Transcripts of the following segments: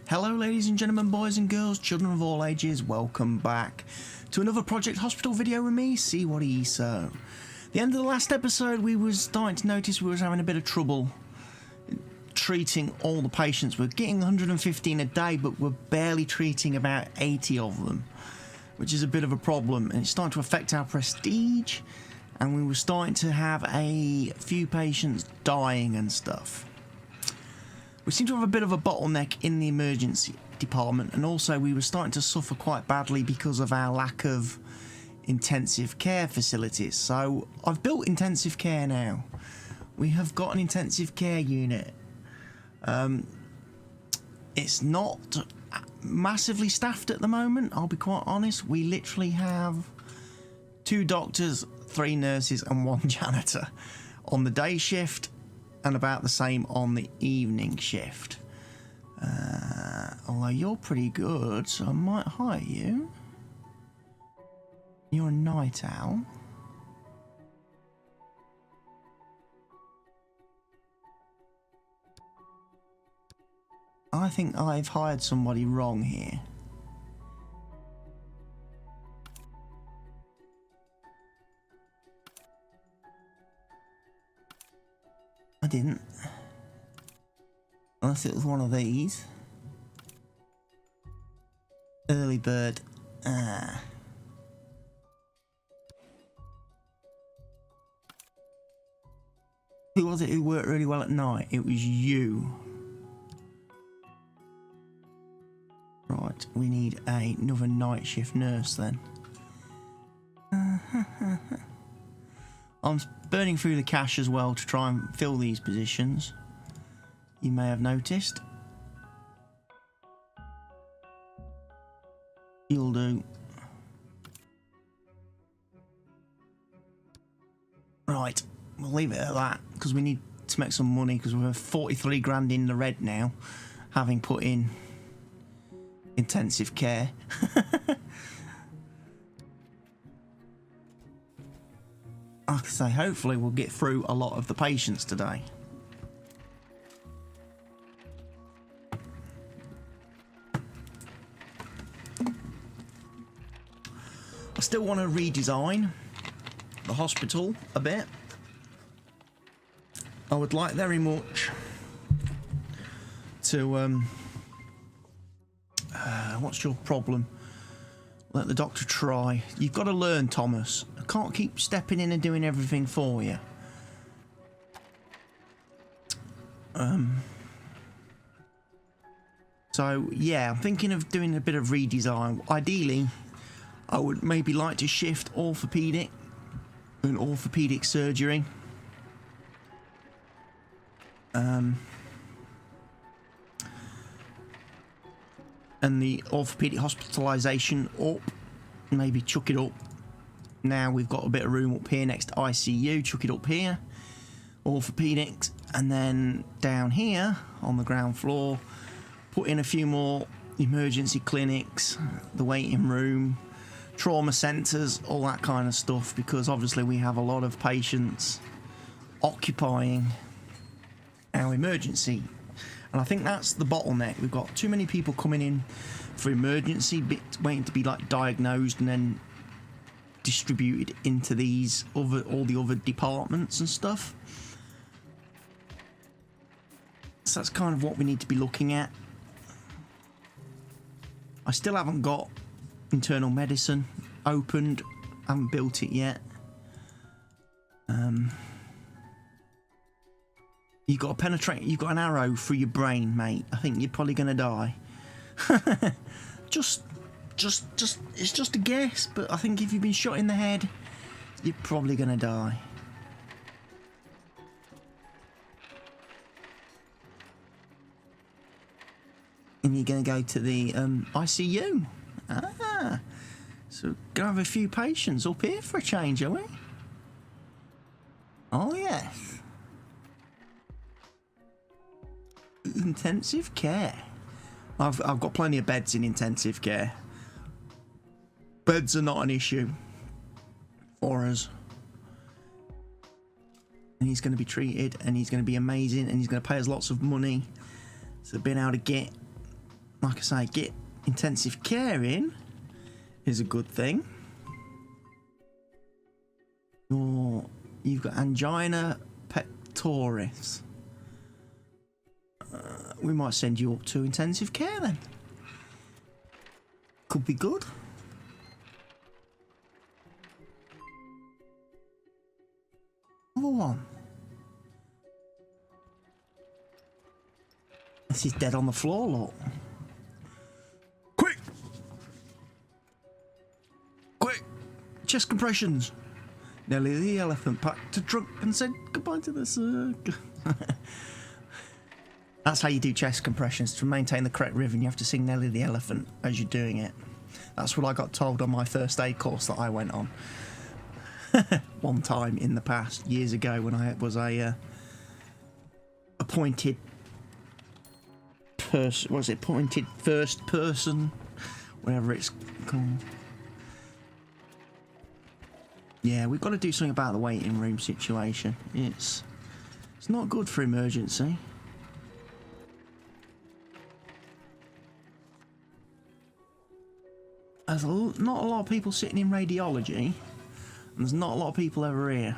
Hello ladies and gentlemen, boys and girls, children of all ages, welcome back to another Project Hospital video with me, CWATTYESO. The end of the last episode we was starting to notice we was having a bit of trouble treating all the patients. We're getting 115 a day, but we're barely treating about 80 of them, which is a bit of a problem, and it's starting to affect our prestige, and we were starting to have a few patients dying and stuff. We seem to have a bit of a bottleneck in the emergency department, and also we were starting to suffer quite badly because of our lack of intensive care facilities. So I've built intensive care now. We have got an intensive care unit. It's not massively staffed at the moment, I'll be quite honest. We literally have 2 doctors, 3 nurses and 1 janitor on the day shift, and about the same on the evening shift. Although you're pretty good, so I might hire you. You're a night owl. I think I've hired somebody wrong here. I didn't. Unless it was one of these. Early bird. Who was it who worked really well at night? It was you. Right, we need another night shift nurse then. I'm burning through the cash as well to try and fill these positions. You may have noticed. You'll do. Right, we'll leave it at that because we need to make some money, because we're 43 grand in the red now, having put in intensive care. Like I say, hopefully we'll get through a lot of the patients today. I still want to redesign the hospital a bit. I would like very much to what's your problem? Let the doctor try. You've got to learn, Thomas. I can't keep stepping in and doing everything for you. So yeah, I'm thinking of doing a bit of redesign. Ideally, I would maybe like to shift orthopedic and orthopedic surgery. And the orthopedic hospitalisation up, maybe chuck it up. Now we've got a bit of room up here next to ICU, chuck it up here, orthopedics, and then down here on the ground floor, put in a few more emergency clinics, the waiting room, trauma centres, all that kind of stuff, because obviously we have a lot of patients occupying our emergency. And I think that's the bottleneck. We've got too many people coming in for emergency bits, waiting to be like diagnosed and then distributed into these other, all the other departments and stuff. So that's kind of what we need to be looking at. I still haven't got internal medicine opened. I haven't built it yet. You've got to penetrate, you've got an arrow through your brain, mate. I think you're probably going to die. It's just a guess, but I think if you've been shot in the head, you're probably going to die. And you're going to go to the ICU. Ah, so going to have a few patients up here for a change, are we? Oh, yes. Intensive care. I've got plenty of beds in intensive care. Beds are not an issue for us. And he's going to be treated, and he's going to be amazing, and he's going to pay us lots of money. So being able to get like I say, get intensive care in is a good thing. Or you've got angina pectoris. We might send you up to intensive care then. Could be good. Another one. This is dead on the floor, look. Quick! Quick! Chest compressions. Nelly the elephant packed a trunk and said goodbye to the circus. That's how you do chest compressions. To maintain the correct rhythm, you have to sing Nelly the elephant as you're doing it. That's what I got told on my first aid course that I went on. One time in the past, years ago, when I was a appointed person, was it appointed first person, whatever it's called. Yeah, we've got to do something about the waiting room situation. It's not good for emergency. There's not a lot of people sitting in radiology, and there's not a lot of people over here.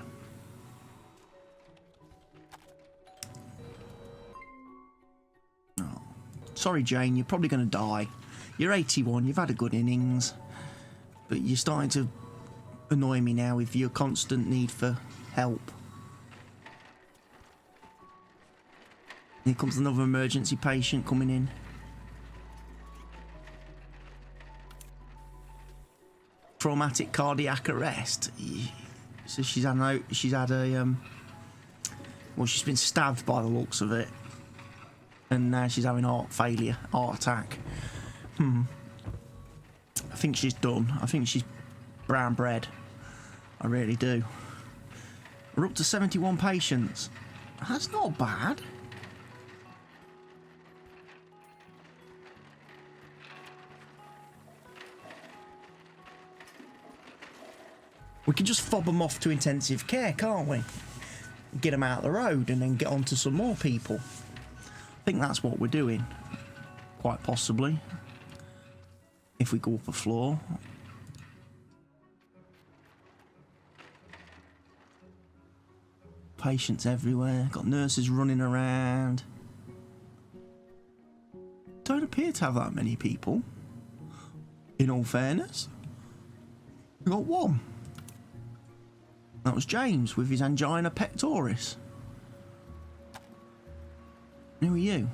Oh. Sorry, Jane, you're probably going to die. You're 81, you've had a good innings, but you're starting to annoy me now with your constant need for help. Here comes another emergency patient coming in. Traumatic cardiac arrest. So she's had a well, she's been stabbed by the looks of it, and now she's having heart failure, heart attack. I think she's done. I think she's brown bread. I really do. We're up to 71 patients. That's not bad. We can just fob them off to intensive care, can't we? Get them out of the road and then get on to some more people. I think that's what we're doing. Quite possibly. If we go up a floor. Patients everywhere. Got nurses running around. Don't appear to have that many people. In all fairness. We got one. That was James with his angina pectoris. Who are you?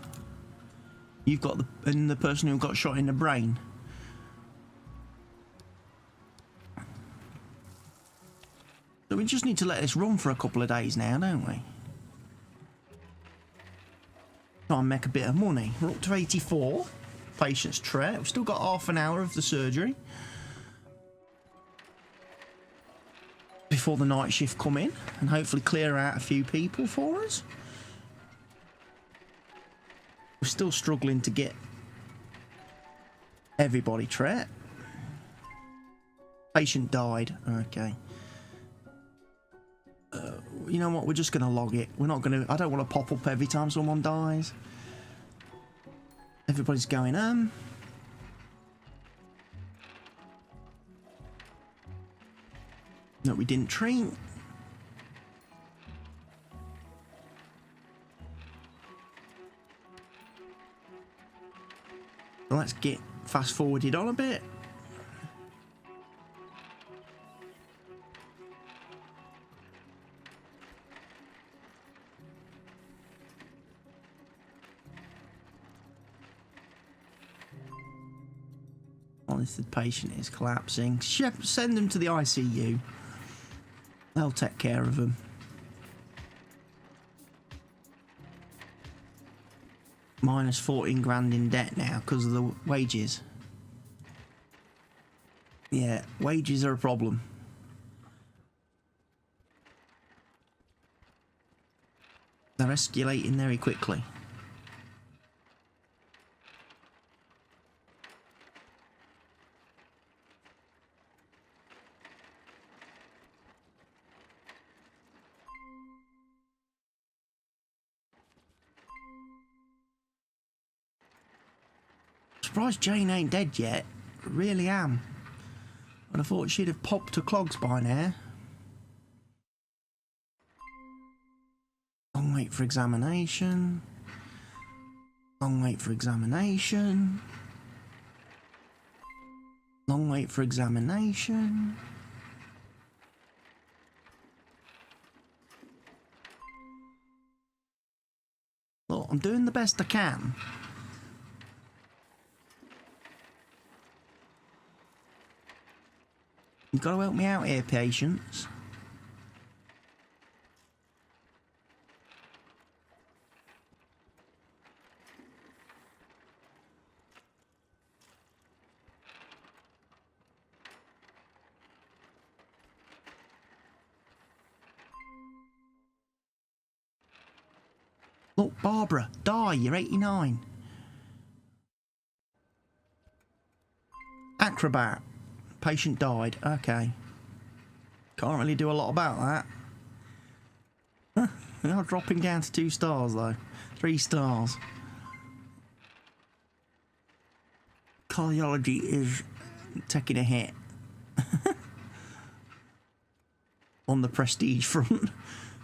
You've got the person who got shot in the brain. So we just need to let this run for a couple of days now, don't we? Try and make a bit of money. We're up to 84. Patient's tray. We've still got half an hour of the surgery before the night shift come in and hopefully clear out a few people for us. We're still struggling to get everybody treated. Patient died. Okay. You know what? We're just going to log it. We're not going to... I don't want to pop up every time someone dies. Everybody's going, No, we didn't treat. Well, let's get fast forwarded on a bit. The patient is collapsing. Send them to the ICU. They'll take care of them. Minus 14 grand in debt now because of the wages. Yeah, wages are a problem. They're escalating very quickly. surprised Jane ain't dead yet. I really am. I'd have thought she'd have popped her clogs by now. Long wait for examination. Long wait for examination. Long wait for examination. Look, I'm doing the best I can. You've got to help me out here, patients. Look, Barbara, die, you're 89. Acrobat. Patient died. Okay. Can't really do a lot about that. They are dropping down to 2 stars, though. 3 stars. Cardiology is taking a hit. On the prestige front.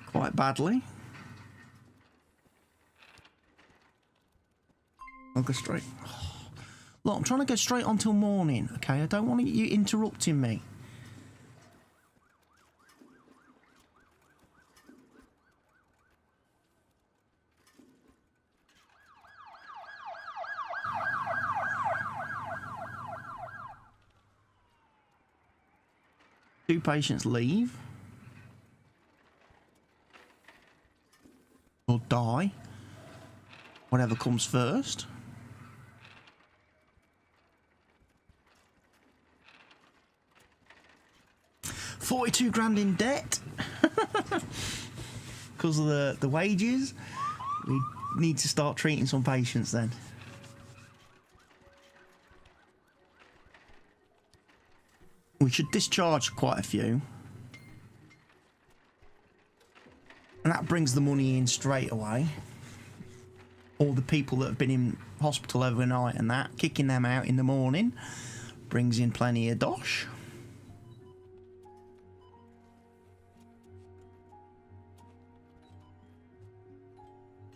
Quite badly. I'll go straight. Look, I'm trying to go straight on till morning, okay? I don't want you interrupting me. Two patients leave. Or die. Whatever comes first. £42,000 in debt because of the wages. We need to start treating some patients then. We should discharge quite a few, and that brings the money in straight away. All the people that have been in hospital overnight and that, kicking them out in the morning, brings in plenty of dosh.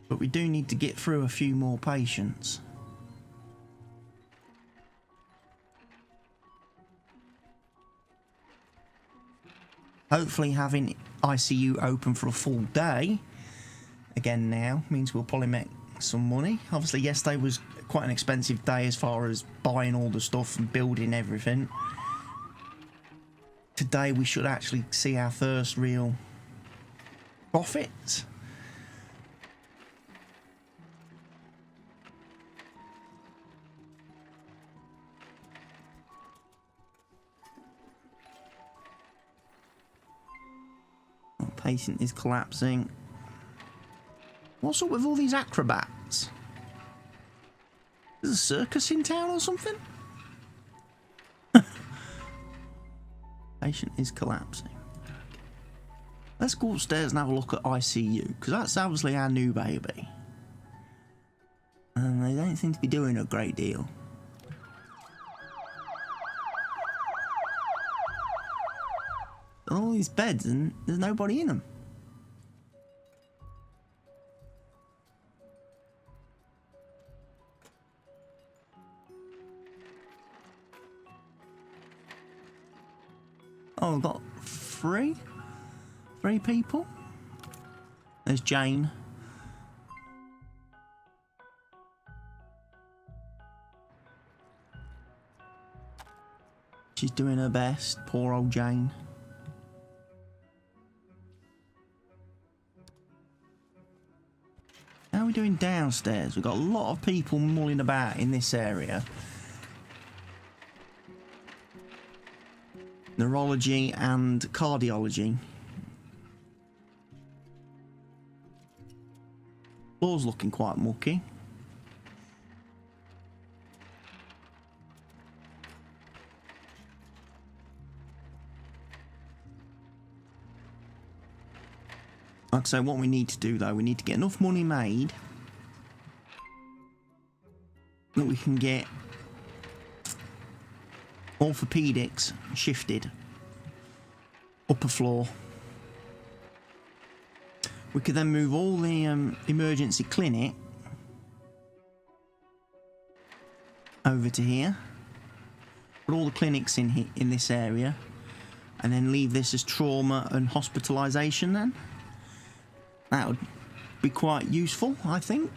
But we do need to get through a few more patients. Hopefully having ICU open for a full day again now means we'll probably make some money. Obviously yesterday was quite an expensive day as far as buying all the stuff and building everything. Today we should actually see our first real profit. Patient is collapsing. What's up with all these acrobats? There's a circus in town or something? Patient is collapsing. Let's go upstairs and have a look at ICU, because that's obviously our new baby. And they don't seem to be doing a great deal. All these beds and there's nobody in them. Oh, we've got three people. There's Jane. She's doing her best, poor old Jane. How are we doing downstairs? We've got a lot of people mulling about in this area. Neurology and cardiology. Floor's looking quite mucky. Like I say, what we need to do though, we need to get enough money made that we can get Orthopedics shifted. Upper floor. We could then move all the emergency clinic over to here. Put all the clinics in this area, and then leave this as trauma and hospitalisation. Then that would be quite useful, I think.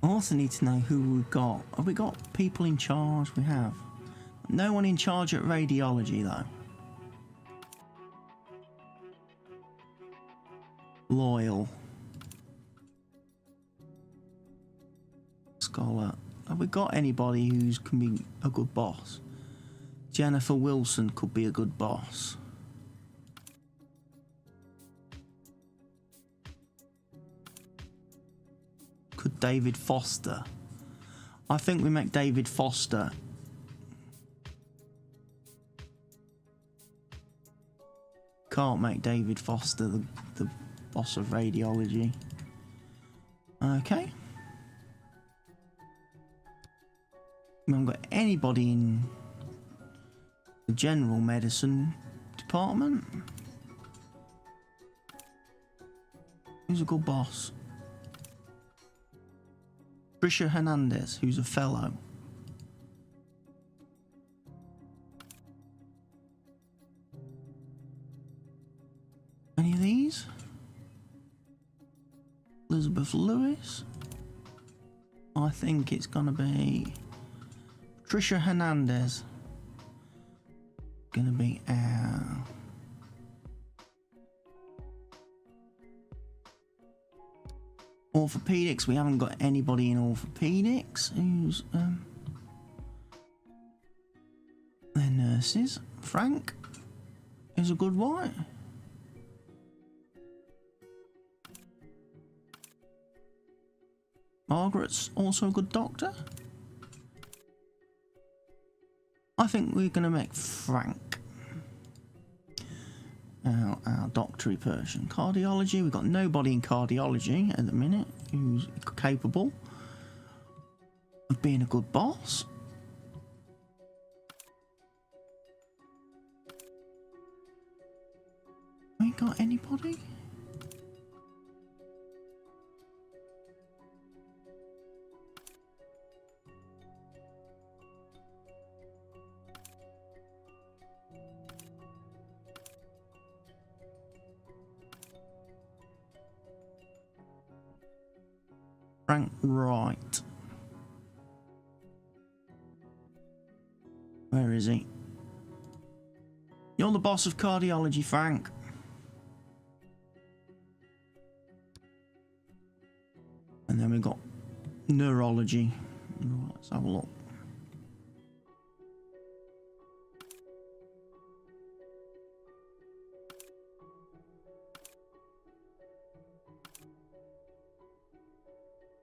I also need to know who we've got. Have we got people in charge? We have. No one in charge at radiology, though. Loyal. Scholar. Have we got anybody who can be a good boss? Jennifer Wilson could be a good boss. Could David Foster? I think we make David Foster. Can't make David Foster the boss of radiology. Okay. We haven't got anybody in the general medicine department. Who's a good boss? Trisha Hernandez, who's a fellow. Any of these? Elizabeth Lewis. I think it's gonna be Trisha Hernandez. Gonna be our orthopedics. We haven't got anybody in orthopedics. Who's their nurses? Frank is a good white. Margaret's also a good doctor. I think we're going to make Frank our doctory person. Cardiology, we've got nobody in cardiology at the minute who's capable of being a good boss. We ain't got anybody. Frank Wright. Where is he? You're the boss of cardiology, Frank. And then we've got neurology. Right, let's have a look.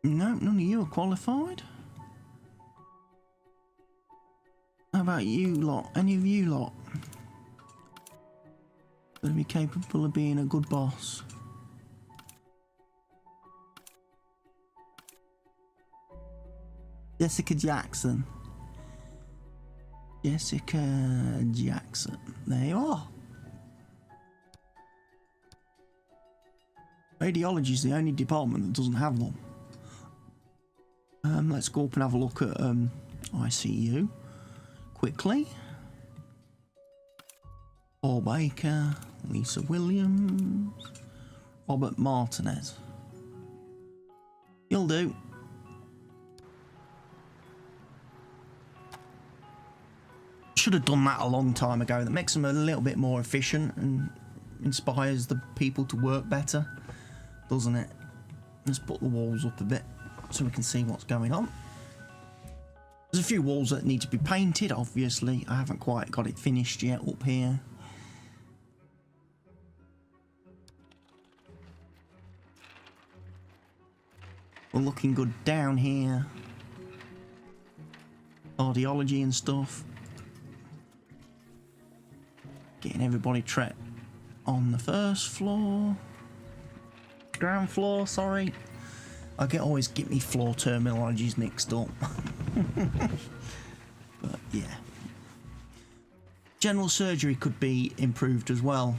No, none of you are qualified. How about you lot? Any of you lot? Gonna be capable of being a good boss. Jessica Jackson. Jessica Jackson. There you are. Radiology is the only department that doesn't have one. Let's go up and have a look at ICU quickly. Paul Baker, Lisa Williams, Robert Martinez. You'll do. Should have done that a long time ago. That makes them a little bit more efficient and inspires the people to work better, doesn't it? Let's put the walls up a bit so we can see what's going on. There's a few walls that need to be painted, obviously. I haven't quite got it finished yet up here. We're looking good down here. cardiology and stuff. Getting everybody treated on the first floor. Ground floor, sorry. Always get me floor terminologies mixed up. But yeah. General surgery could be improved as well.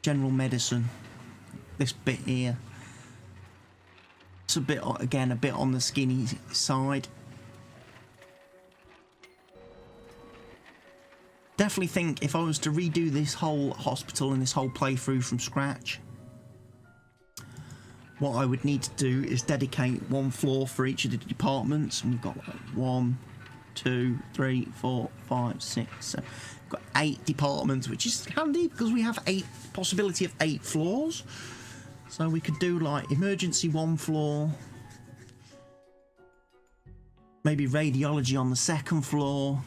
General medicine. This bit here. It's a bit, again, a bit on the skinny side. Definitely think if I was to redo this whole hospital and this whole playthrough from scratch, what I would need to do is dedicate one floor for each of the departments. And we've got like 1, 2, 3, 4, 5, 6, 7. We've got 8 departments, which is handy because we have possibility of 8 floors. So we could do like emergency 1 floor, maybe radiology on the 2nd floor,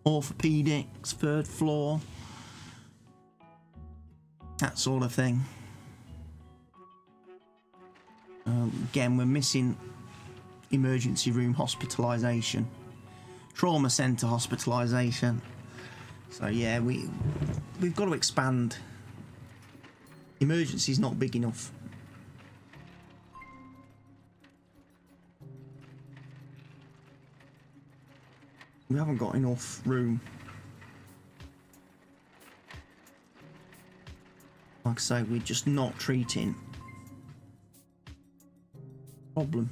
orthopedics 3rd floor, that sort of thing. Again, we're missing emergency room hospitalisation, trauma centre hospitalisation. So yeah, we've got to expand. Emergency's not big enough. We haven't got enough room. Like I say, we're just not treating problem.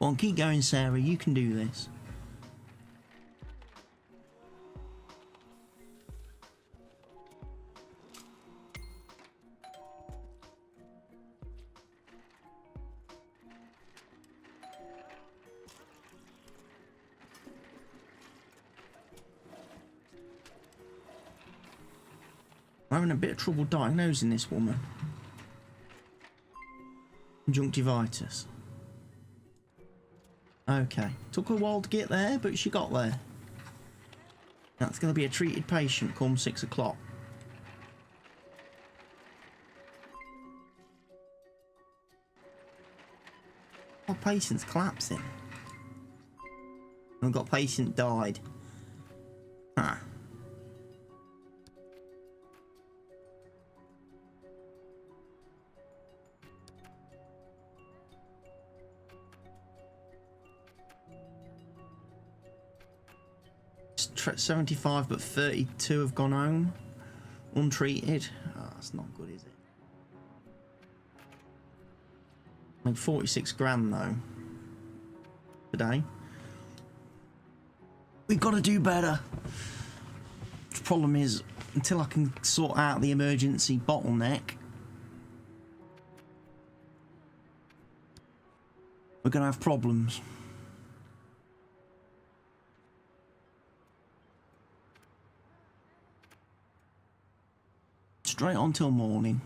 Well, keep going, Sarah. You can do this. I'm having a bit of trouble diagnosing this woman. Conjunctivitis. Okay, took her a while to get there, but she got there. That's going to be a treated patient come 6 o'clock. Oh, patient's collapsing. I've got patient died. Ah. It's 75, but 32 have gone home untreated. Oh, that's not good, is it? Like 46 grand though today. We've got to do better. The problem is, until I can sort out the emergency bottleneck, we're going to have problems. Straight on till morning.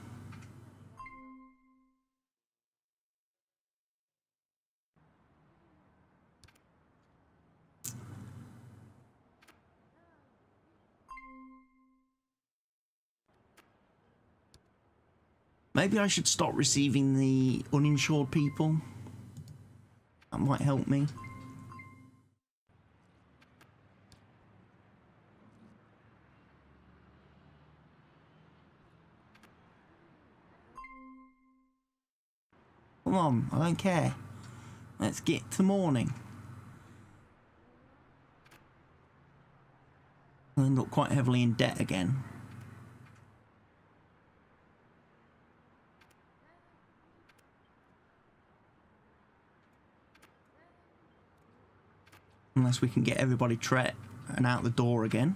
Maybe I should stop receiving the uninsured people. That might help me. Come on, I don't care. Let's get to morning. I end up quite heavily in debt again. Unless we can get everybody tret and out the door again.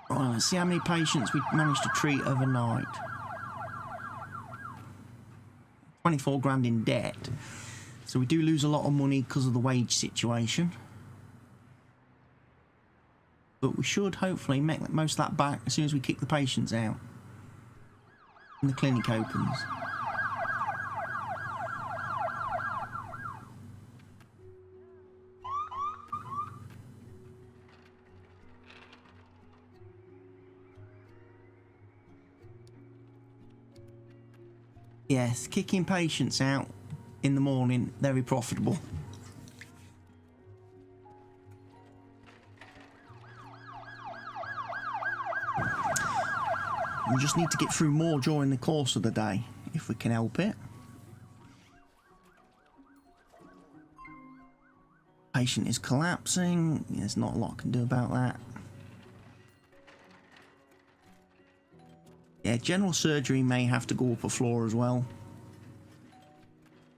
Right, let's see how many patients we managed to treat overnight. 24 grand in debt. So we do lose a lot of money because of the wage situation. But we should hopefully make most of that back as soon as we kick the patients out. And the clinic opens. Yes, kicking patients out in the morning, very profitable. We just need to get through more during the course of the day, if we can help it. Patient is collapsing. There's not a lot I can do about that. Yeah, general surgery may have to go up a floor as well.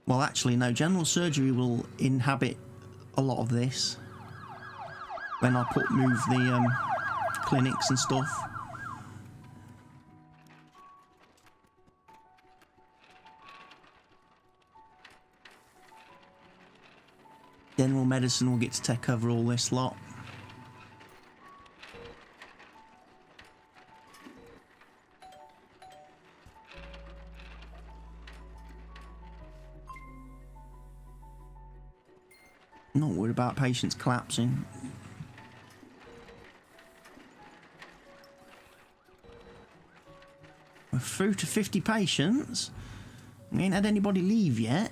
Well, actually, no. General surgery will inhabit a lot of this when I move the clinics and stuff. General medicine will get to take over all this lot. Not worried about patients collapsing. We're through to 50 patients. We ain't had anybody leave yet.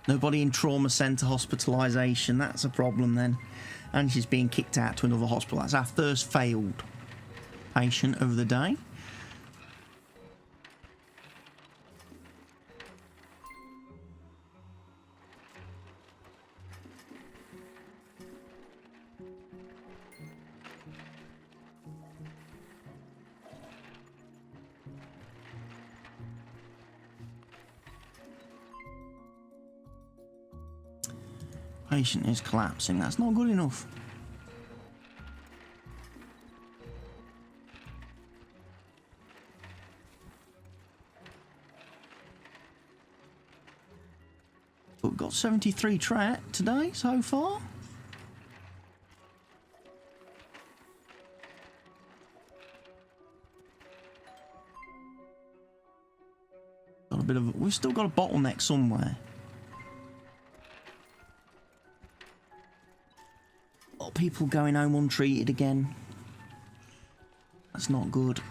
Nobody in trauma centre hospitalisation. That's a problem then. And she's being kicked out to another hospital. That's our first failed patient of the day. Patient is collapsing. That's not good enough. But we've got 73 tret today so far. Got a bit of. We've still got a bottleneck somewhere. People going home untreated again. That's not good.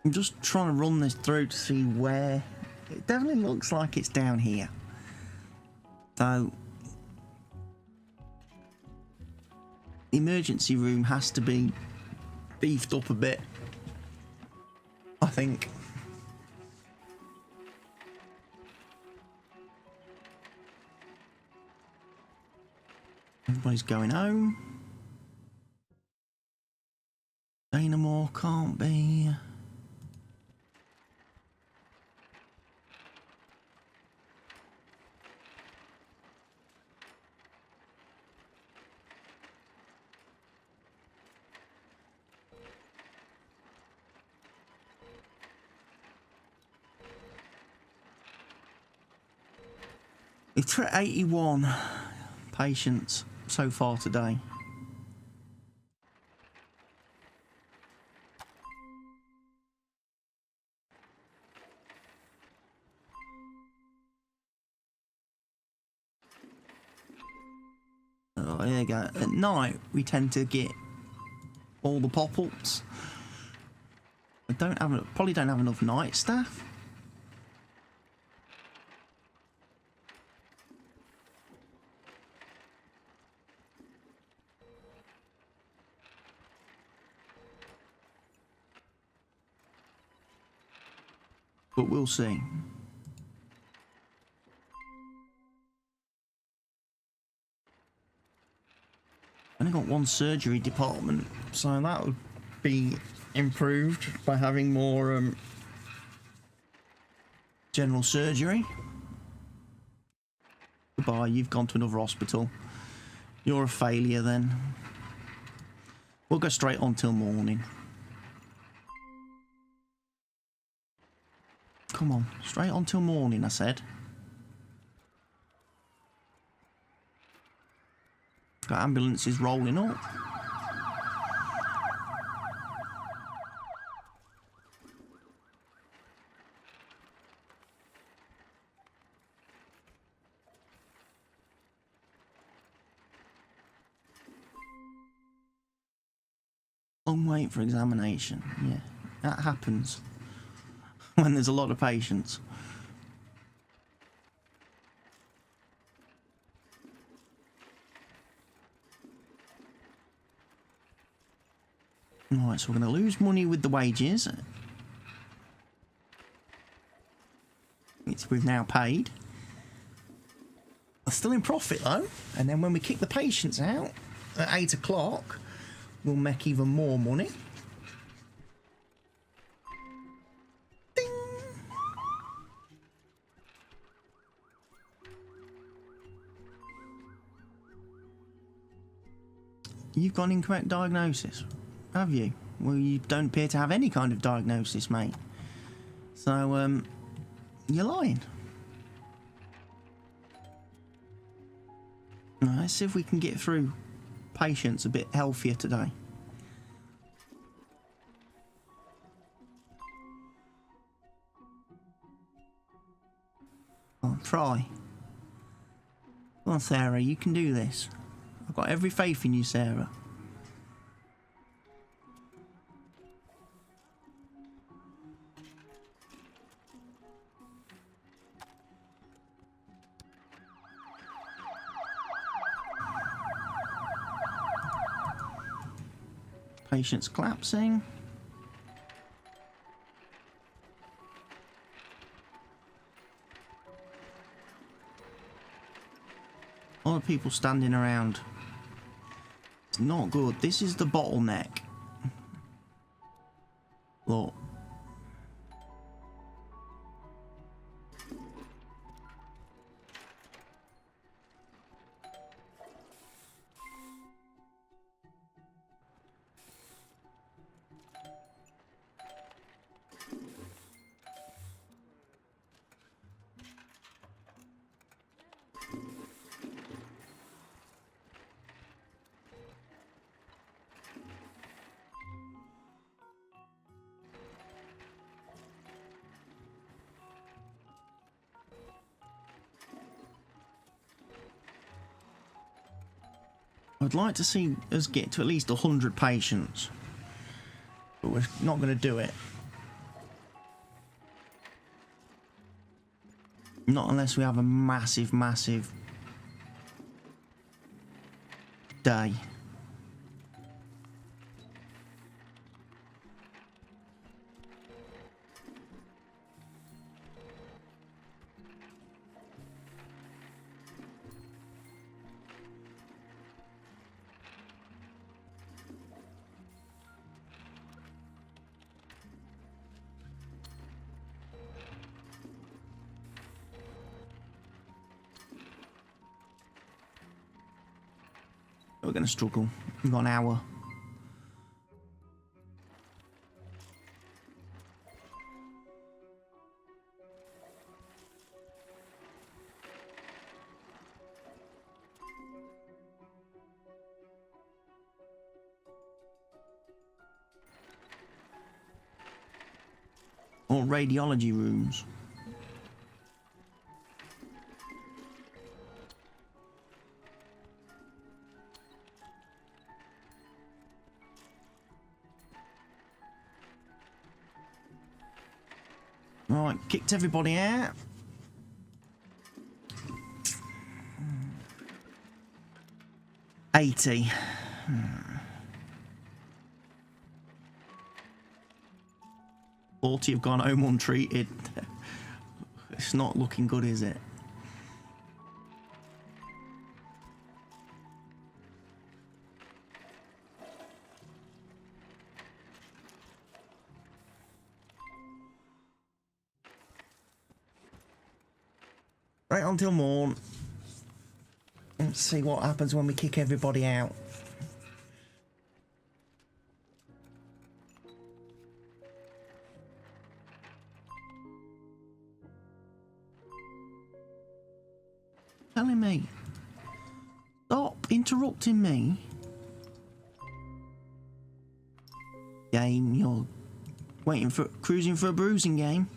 I'm just trying to run this through to see where. It definitely looks like it's down here. So the emergency room has to be beefed up a bit, I think. Everybody's going home. Dynamo can't be. It's at 81 patients so far today. night we tend to get all the pop-ups. I probably don't have enough night staff. But we'll see. Only got one surgery department, so that would be improved by having more general surgery. Goodbye, you've gone to another hospital. You're a failure then. We'll go straight on till morning. Come on, straight on till morning, I said. Got ambulances rolling up. Long wait for examination. Yeah, that happens when there's a lot of patients. Right, so we're going to lose money with the wages, which we've now paid. We're still in profit though, and then when we kick the patients out at 8 o'clock, we'll make even more money. Ding! You've got an incorrect diagnosis. Have you? Well, you don't appear to have any kind of diagnosis, mate. So, you're lying. Right, let's see if we can get through patients a bit healthier today. Oh, try. Come on, Sarah, you can do this. I've got every faith in you, Sarah. Patients collapsing. A lot of people standing around. It's not good. This is the bottleneck. Look. I'd like to see us get to at least 100 patients, but we're not going to do it. Not unless we have a massive, massive day. We're going to struggle. We've got an hour. Or radiology rooms. Right, kicked everybody out. $80. 40 have gone home untreated. It's not looking good, is it? Right until morn. Let's see what happens when we kick everybody out. Telling me. Stop interrupting me. Game, you're waiting for cruising for a bruising game.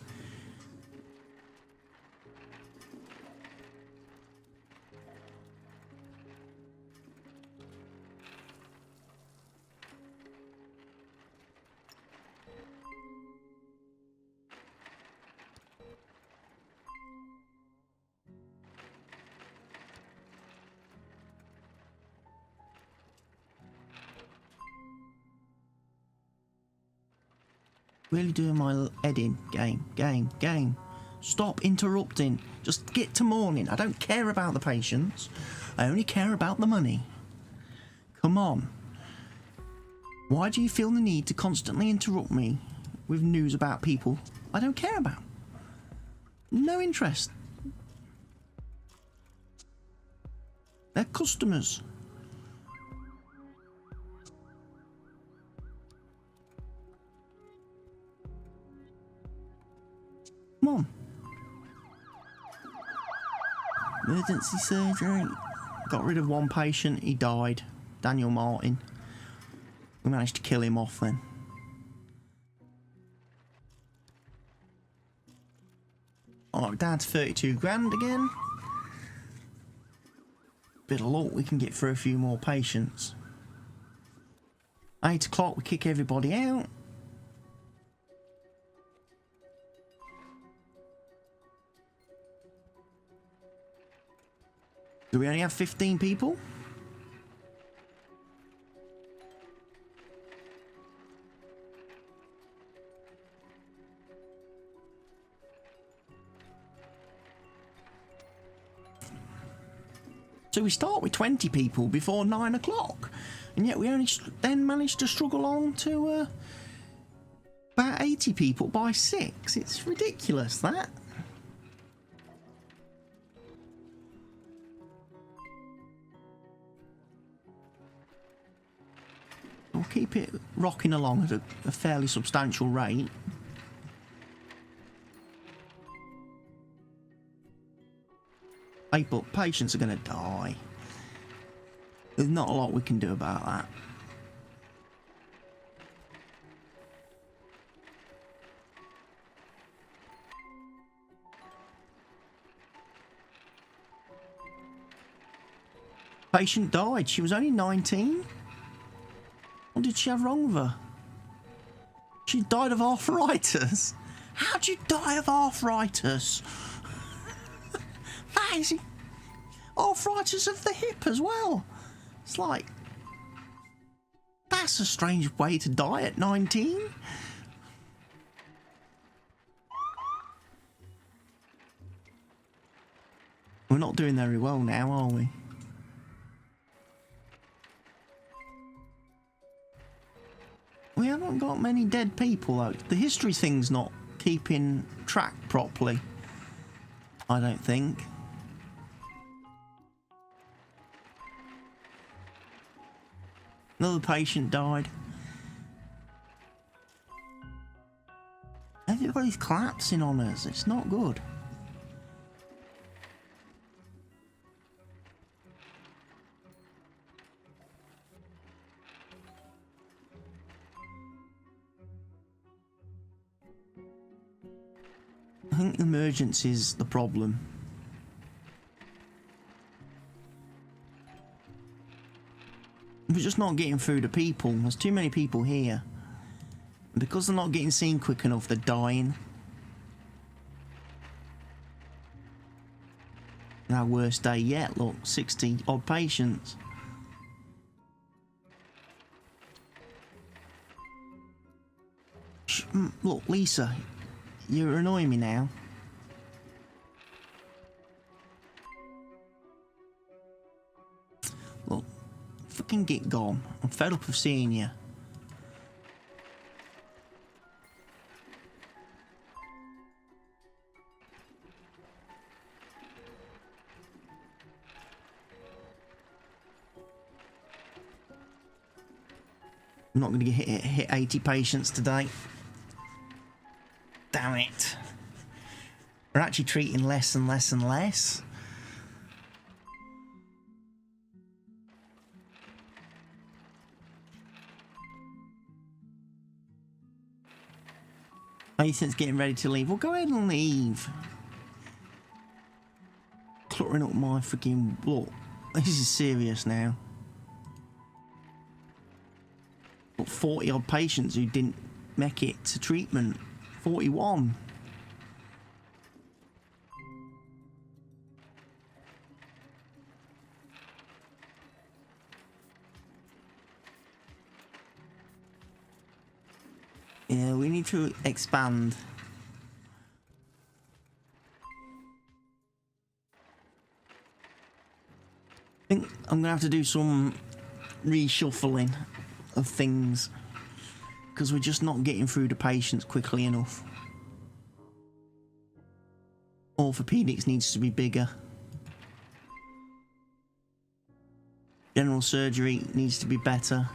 Really doing my head in. Game. Stop interrupting. Just get to morning. I don't care about the patients. I only care about the money. Come on. Why do you feel the need to constantly interrupt me with news about people I don't care about? No interest. They're customers. Come on. Emergency surgery. Got rid of one patient. He died. Daniel Martin. We managed to kill him off then. Oh, Dad's 32 grand again. Bit of luck, we can get through a few more patients. 8 o'clock, we kick everybody out. Do we only have 15 people? So we start with 20 people before 9 o'clock, and yet we only then managed to struggle on to about 80 people by 6. It's ridiculous, that. We'll keep it rocking along at a fairly substantial rate. Hey, but patients are going to die. There's not a lot we can do about that. Patient died. She was only 19. What did she have wrong with her? She died of arthritis. How'd you die of arthritis? That is arthritis of the hip as well. It's like, that's a strange way to die at 19. We're not doing very well now, are we? We haven't got many dead people though. The history thing's not keeping track properly, I don't think. Another patient died. Everybody's collapsing on us. It's not good. I think emergency's the problem. We're just not getting through to people. There's too many people here. And because they're not getting seen quick enough, they're dying. Our worst day yet, look, 60 odd patients. Look, Lisa, you're annoying me now. Look, fucking get gone. I'm fed up of seeing you. I'm not going to hit 80 patients today. Damn it. We're actually treating less and less and less. Nathan's getting ready to leave. Well, go ahead and leave. Cluttering up my freaking... Look, this is serious now. 40 odd patients who didn't make it to treatment. 41. Yeah, we need to expand. I think I'm gonna have to do some reshuffling of things because we're just not getting through the patients quickly enough. Orthopedics needs to be bigger. General surgery needs to be better.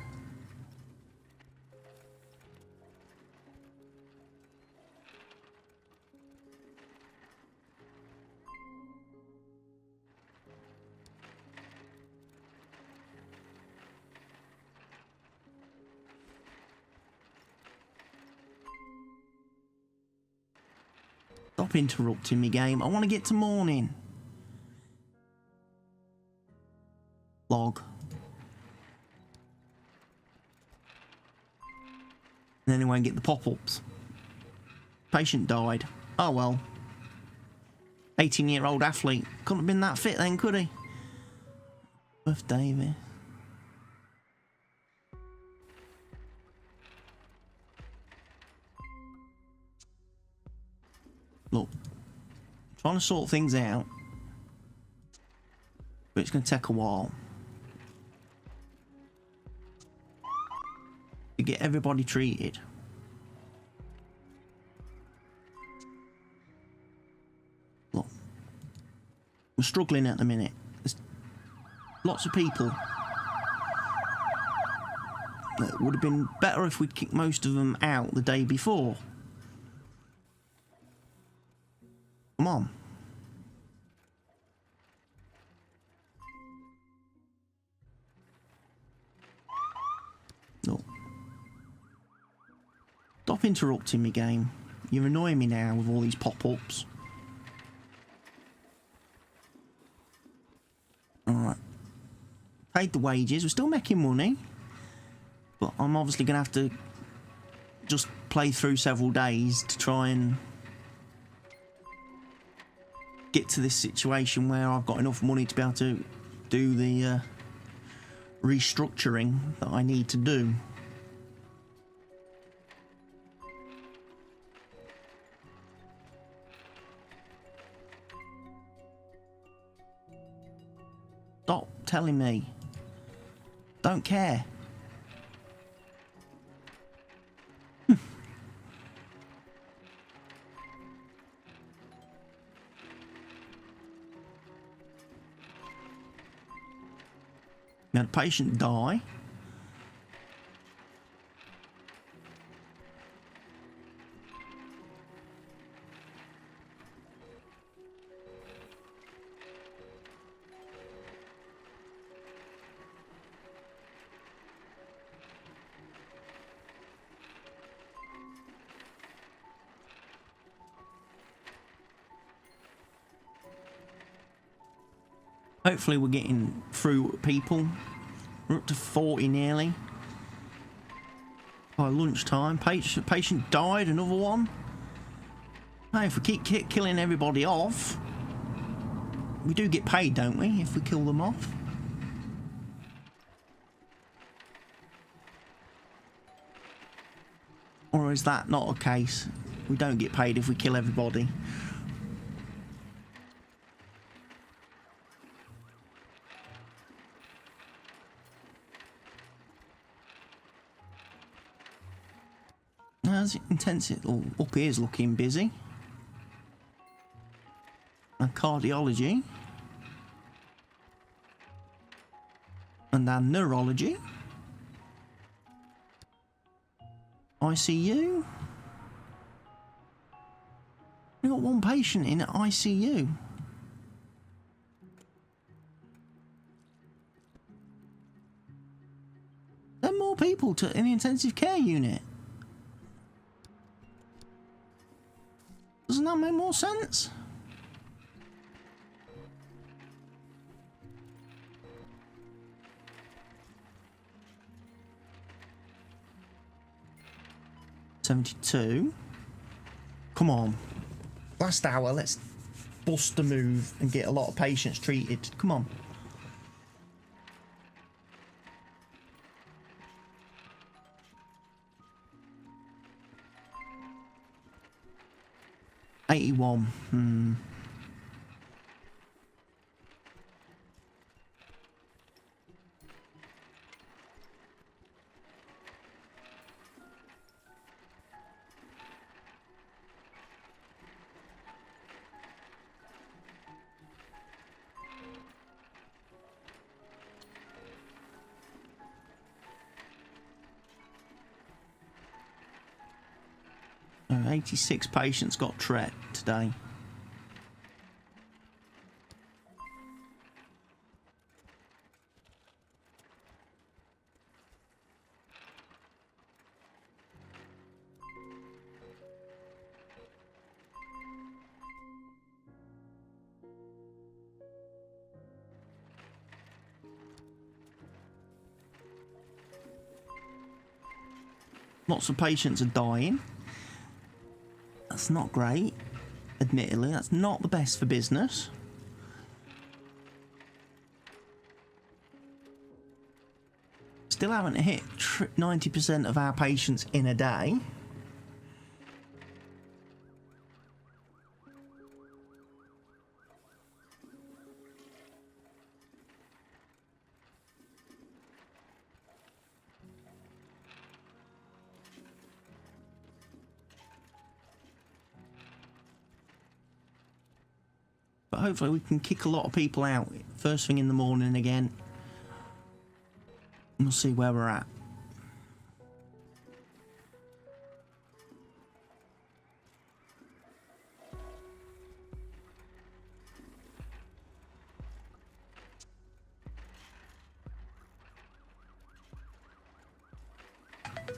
Stop interrupting me, game. I want to get to morning. Log. And then he won't get the pop-ups. Patient died. Oh well. 18-year-old athlete. Couldn't have been that fit then, could he? With David. Look, I'm trying to sort things out, but it's going to take a while to get everybody treated. Look, we're struggling at the minute. There's lots of people. It would have been better if we'd kicked most of them out the day before. Come on. No. Stop interrupting me, game. You're annoying me now with all these pop-ups. Alright. Paid the wages. We're still making money. But I'm obviously going to have to just play through several days to try and get to this situation where I've got enough money to be able to do the restructuring that I need to do. Stop telling me. Don't care. We had a patient die. Hopefully we're getting through people. We're up to 40 nearly. By lunchtime. Patient died, another one. Hey, if we keep killing everybody off, We do get paid, don't we, if we kill them off? Or is that not a case? We don't get paid if we kill everybody. How's it intensive? Oh, up here's looking busy. And cardiology. And then neurology. ICU. We've got one patient in at ICU. There are more people in the intensive care unit. Doesn't that make more sense? $72. Come on. Last hour, let's bust a move and get a lot of patients treated. Come on. $81. 86 patients got TRET today. Lots of patients are dying. That's not great. Admittedly, that's not the best for business. Still haven't hit 90% of our patients in a day. But hopefully we can kick a lot of people out first thing in the morning again. We'll see where we're at.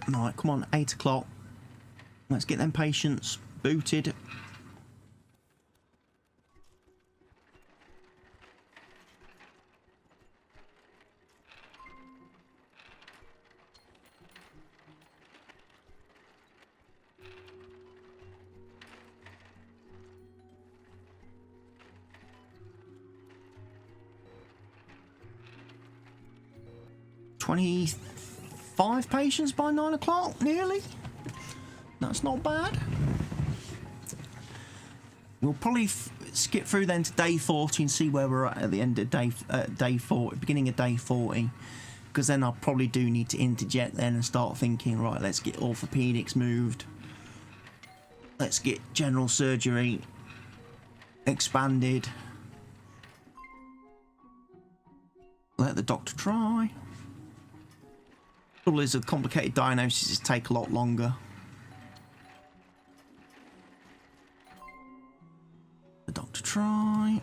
Right, come on, 8 o'clock. Let's get them patients booted. Five patients by 9 o'clock, nearly. That's not bad. We'll probably skip through then to day 40 and see where we're at the end of day 40, beginning of day 40, because then I probably do need to interject then and start thinking, right, let's get orthopedics moved. Let's get general surgery expanded. Let the doctor try. Trouble is, a complicated diagnosis take a lot longer. The doctor try.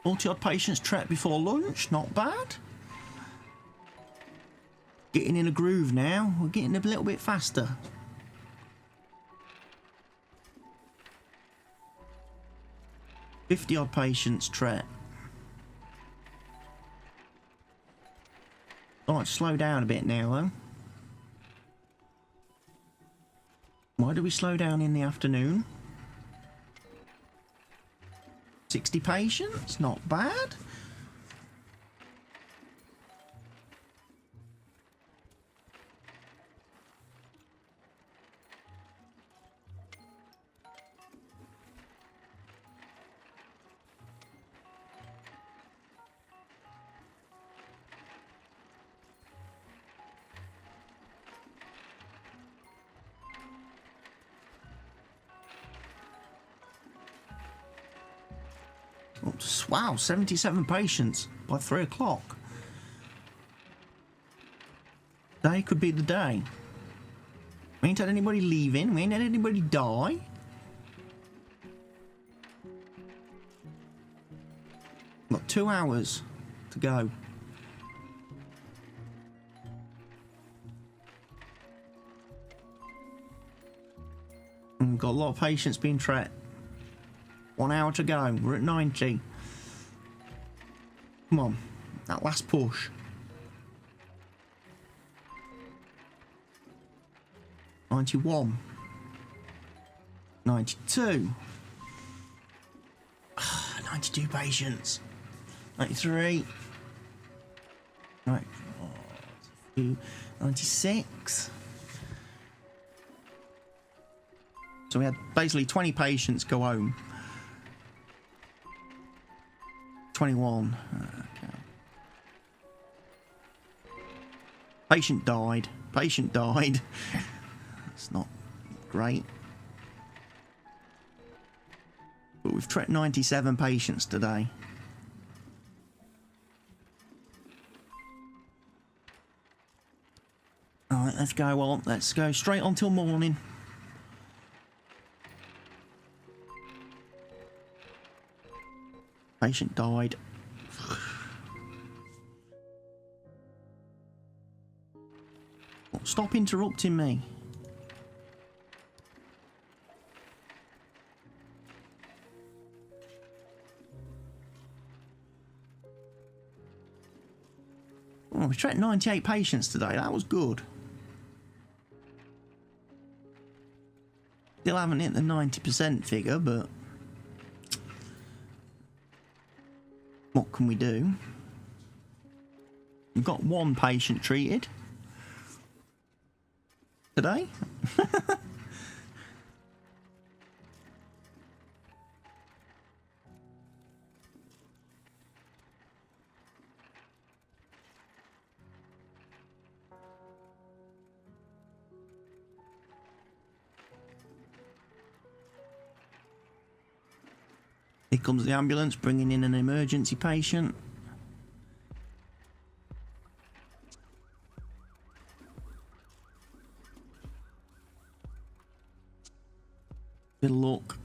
Odd patients TRET before lunch, not bad. Getting in a groove now, we're getting a little bit faster. $50-odd patients TRET. Alright, slow down a bit now though. Why do we slow down in the afternoon? 60 patients, not bad. Wow, 77 patients by 3 o'clock. Today could be the day. We ain't had anybody leaving. We ain't had anybody die. Got 2 hours to go. And we've got a lot of patients being treated. 1 hour to go. We're at 90. Come on, that last push. 91. 92. 92 patients. 93. 96. So we had basically 20 patients go home. 21. Okay. Patient died. Patient died. That's not great. But we've treated 97 patients today. Alright, let's go on. Let's go straight on till morning. Patient died. Stop interrupting me. Oh, we treated 98 patients today. That was good. Still haven't hit the 90% figure, but what can we do? We've got 1 patient treated today. Here comes the ambulance bringing in an emergency patient. Good luck.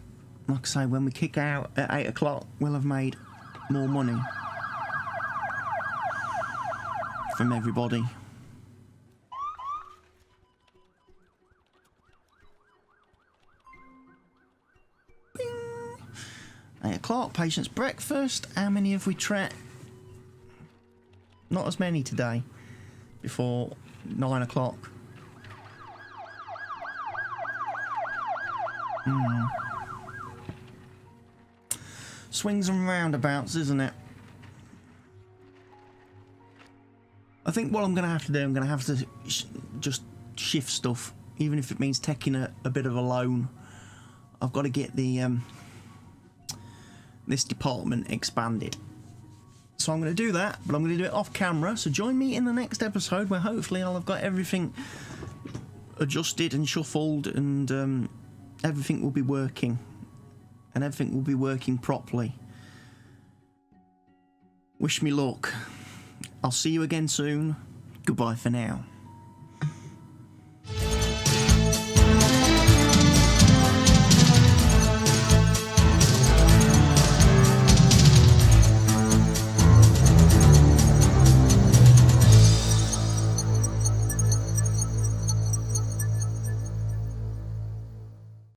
Like I say, when we kick out at 8 o'clock, we'll have made more money from everybody. Bing. 8 o'clock, patient's breakfast. How many have we treated? Not as many today. Before 9 o'clock. Swings and roundabouts, isn't it? I think what I'm going to have to do, I'm going to have to just shift stuff, even if it means taking a bit of a loan. I've got to get the this department expanded. So I'm going to do that, but I'm going to do it off camera. So join me in the next episode where hopefully I'll have got everything adjusted and shuffled, and everything will be working. And everything will be working properly. Wish me luck. I'll see you again soon. Goodbye for now.